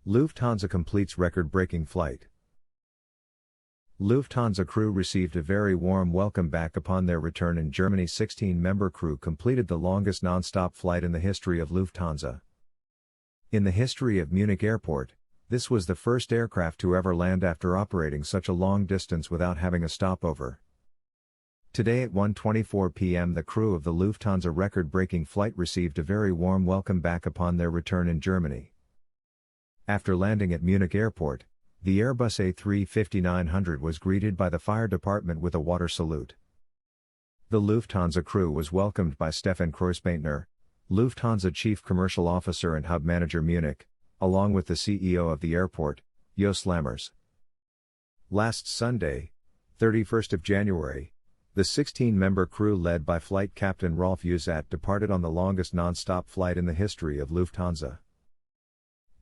Lufthansa completes record-breaking flight. Lufthansa crew received a very warm welcome back upon their return in Germany. 16-member crew completed the longest non-stop flight in the history of Lufthansa. In the history of Munich Airport, this was the first aircraft to ever land after operating such a long distance without having a stopover. Today at 1:24 p.m. the crew of the Lufthansa record-breaking flight received a very warm welcome back upon their return in Germany. After landing at Munich Airport, the Airbus A350-900 was greeted by the fire department with a water salute. The Lufthansa crew was welcomed by Stefan Kreuzpaintner, Lufthansa Chief Commercial Officer and Hub Manager Munich, along with the CEO of the airport, Joost Lammers. Last Sunday, 31st of January, the 16-member crew led by Flight Captain Rolf Uzat departed on the longest non-stop flight in the history of Lufthansa.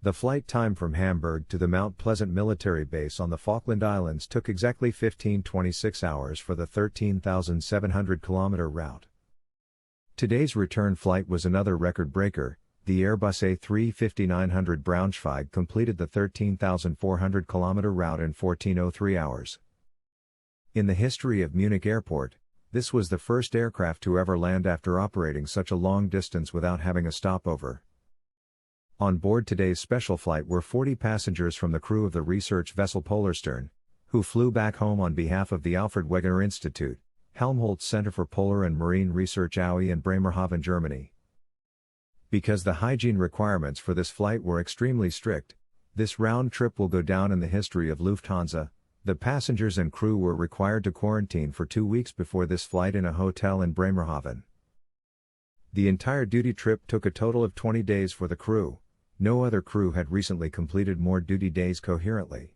The flight time from Hamburg to the Mount Pleasant military base on the Falkland Islands took exactly 15:26 hours for the 13,700-kilometer route. Today's return flight was another record-breaker. The Airbus A350-900 Braunschweig completed the 13,400-kilometer route in 14:03 hours. In the history of Munich Airport, this was the first aircraft to ever land after operating such a long distance without having a stopover. On board today's special flight were 40 passengers from the crew of the research vessel Polarstern, who flew back home on behalf of the Alfred Wegener Institute, Helmholtz Center for Polar and Marine Research Aue in Bremerhaven, Germany. Because the hygiene requirements for this flight were extremely strict, this round trip will go down in the history of Lufthansa. The passengers and crew were required to quarantine for 2 weeks before this flight in a hotel in Bremerhaven. The entire duty trip took a total of 20 days for the crew. No other crew had recently completed more duty days coherently.